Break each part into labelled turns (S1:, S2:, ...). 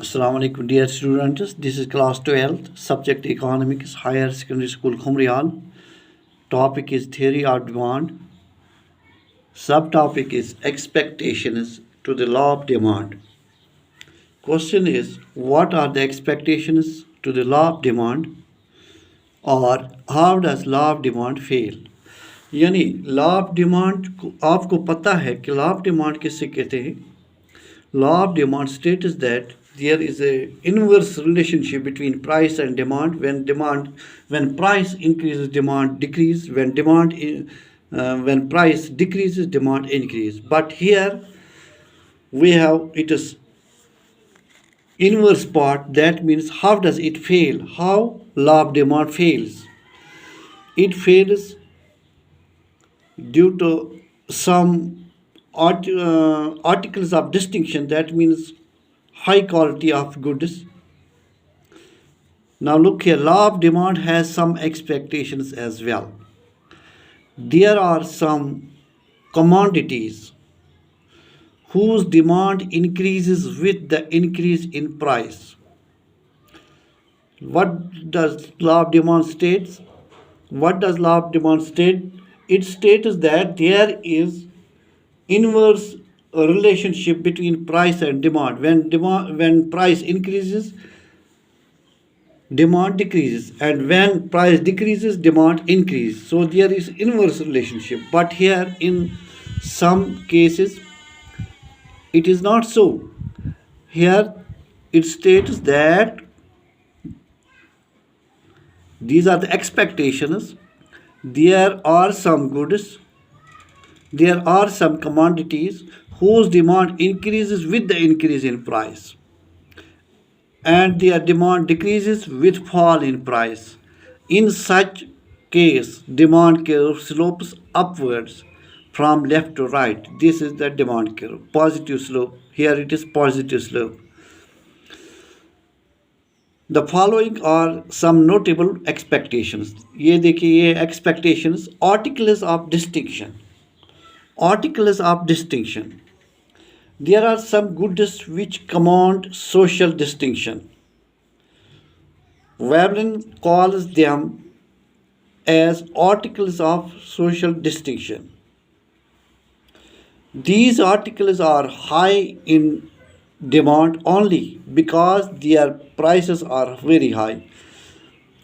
S1: Assalamu alaikum dear students. This is class 12, subject economics, higher secondary school Khumrial. Topic is theory of demand. Subtopic is expectations to the law of demand. Question is, what are the expectations to the law of demand, or how does law of demand fail? यानी law of demand आपको पता है कि law of demand किससे कहते हैं. Law of demand states that there is a inverse relationship between price and demand. When price increases, demand decreases. When price decreases, demand increases. But here we have it is inverse part. That means how does it fail? How law of demand fails? It fails due to some articles of distinction. That means high quality of goods. Now look here, law of demand has some expectations as well. There are some commodities whose demand increases with the increase in price. What does law of demand states? What does law of demand state? It states that there is inverse relationship between price and demand. When price increases, demand decreases, and when price decreases, demand increases. So there is inverse relationship. But here in some cases it is not so. Here it states that these are the expectations. There are some goods, there are some commodities whose demand increases with the increase in price, and their demand decreases with fall in price. In such case, demand curve slopes upwards from left to right. This is the demand curve, positive slope. Here it is positive slope. The following are some notable expectations. ये देखिए, ये expectations, articles of distinction. Articles of distinction. There are some goods which command social distinction. Veblen calls them as articles of social distinction. These articles are high in demand only because their prices are very high.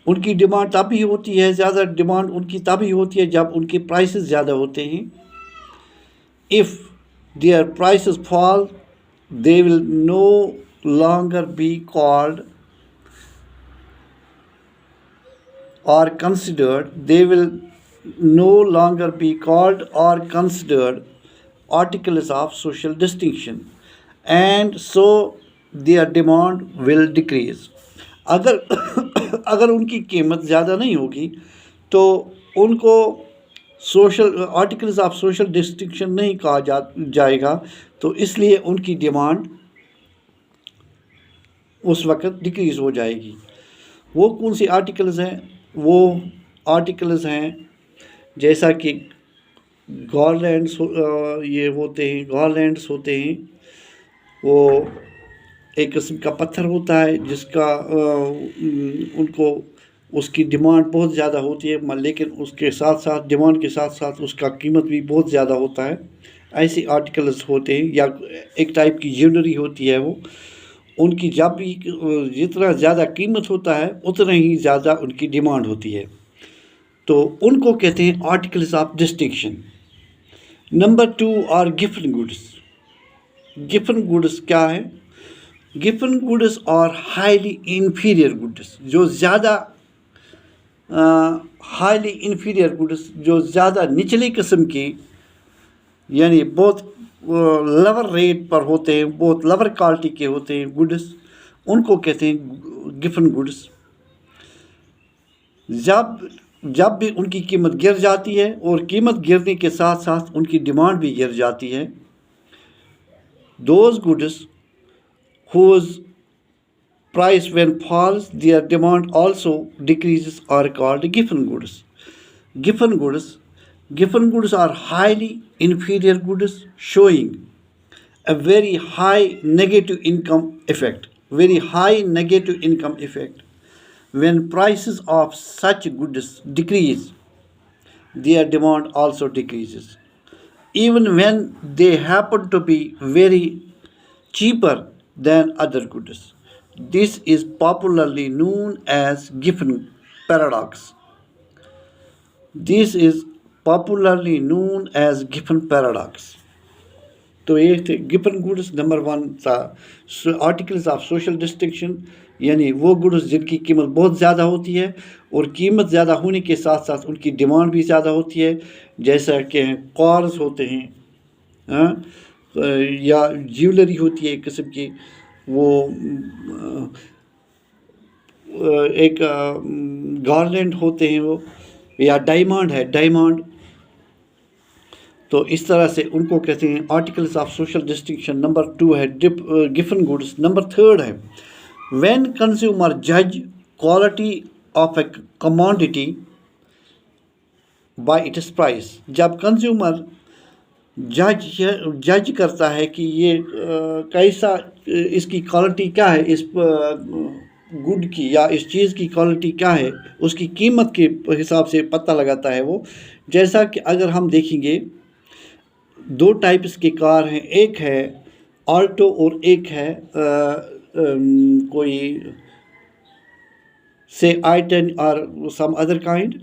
S1: उनकी demand तभी होती है, ज़्यादा demand उनकी तभी होती है जब उनके प्राइसेस ज़्यादा होते हैं. If their prices fall, they will no longer be called or considered. They will no longer be called or considered articles of social distinction, and so their demand will decrease. अगर उनकी कीमत ज़्यादा नहीं होगी तो उनको social articles of social distinction नहीं कहा जाएगा, तो इसलिए उनकी डिमांड उस वक़्त डिक्रीज़ हो जाएगी. वो कौन सी आर्टिकल्स हैं? वो आर्टिकल्स हैं जैसा कि गारलैंड्स ये होते हैं, गारलैंड्स होते हैं. वो एक किस्म का पत्थर होता है जिसका उनको उसकी डिमांड बहुत ज़्यादा होती है, लेकिन उसके साथ साथ डिमांड के साथ साथ उसका कीमत भी बहुत ज़्यादा होता है. ऐसे आर्टिकल्स होते हैं. या एक टाइप की ज्वेलरी होती है, वो उनकी जब भी जितना ज़्यादा कीमत होता है उतना ही ज़्यादा उनकी डिमांड होती है, तो उनको कहते हैं articles of distinction. Number 2 are Giffen goods. Giffen goods क्या है? Giffen goods are highly inferior goods. जो ज़्यादा हाईली इन्फीरियर गुड्स, जो ज़्यादा निचली किस्म की, यानी बहुत लवर रेट पर होते हैं, बहुत लवर क्वालिटी के होते हैं गुड्स, उनको कहते हैं गिफन गुड्स. जब भी उनकी कीमत गिर जाती है, और कीमत गिरने के साथ साथ उनकी डिमांड भी गिर जाती है, those goods whose price when falls, their demand also decreases are called giffen goods. Giffen goods are highly inferior goods showing a very high negative income effect. very high negative income effect. When prices of such goods decrease, their demand also decreases, even when they happen to be very cheaper than other goods. This is popularly known as Giffen paradox. This is popularly known as Giffen paradox. تو یہ تھے گپن goods. Number 1 تھا articles of social distinction, یعنی وہ goods جن کی قیمت بہت زیادہ ہوتی ہے، اور قیمت زیادہ ہونے کے ساتھ ساتھ ان کی ڈیمانڈ بھی زیادہ ہوتی ہے، جیسا کہ کارز ہوتے ہیں یا جیولری ہوتی ہے ایک قسم کی، وہ ایک گارلینڈ ہوتے ہیں وہ، یا ڈائمنڈ ہے ڈائمنڈ. تو اس طرح سے ان کو کہتے ہیں articles of social distinction. Number 2 ہے گفن گوڈس. نمبر 3 ہے وین کنزیومر جج quality of a commodity by it's price. جب کنزیومر جج کرتا ہے کہ یہ کیسا، اس کی کوالٹی کیا ہے، اس گڈ کی یا اس چیز کی کوالٹی کیا ہے، اس کی قیمت کے حساب سے پتہ لگاتا ہے وہ. جیسا کہ اگر ہم دیکھیں گے 2 ٹائپس کی کار ہیں، ایک ہے آلٹو اور ایک ہے کوئی سے I-10 اور سم ادر کائنڈ.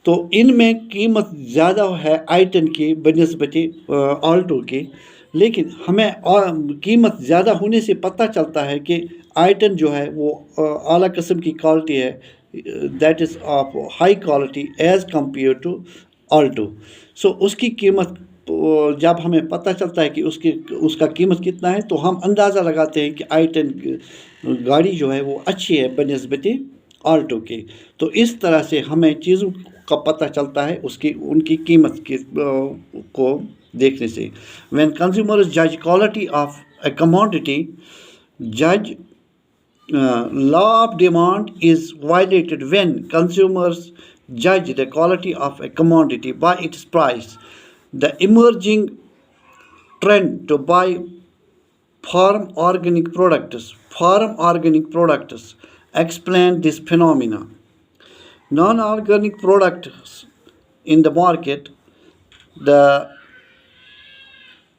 S1: تو ان میں قیمت زیادہ ہے I-10 کی بنسبت آلٹو کے، لیکن ہمیں قیمت زیادہ ہونے سے پتہ چلتا ہے کہ I-10 جو ہے وہ اعلیٰ قسم کی کوالٹی ہے، that is of high quality as compare to Alto. So اس کی قیمت جب ہمیں پتہ چلتا ہے کہ اس کا قیمت کتنا ہے، تو ہم اندازہ لگاتے ہیں کہ I-10 گاڑی جو ہے وہ اچھی ہے بنسبت آلٹو کے. تو اس طرح سے ہمیں چیزوں کا پتہ چلتا ہے ان کی قیمت کو دیکھنے سے. وین کنزیومرز جج کوالٹی آف اے کموڈٹی، جج law of demand is violated when consumers judge the quality of a commodity by its price. The emerging trend to buy farm organic products explain this phenomena. Non-organic products in the market, the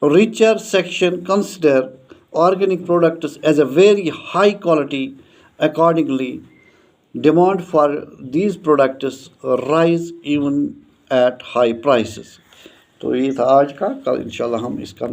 S1: richer section consider organic products as a very high quality. Accordingly, demand for these products rise even at high prices. تو یہ تھا آج کا. کل انشاءاللہ ہم اس کا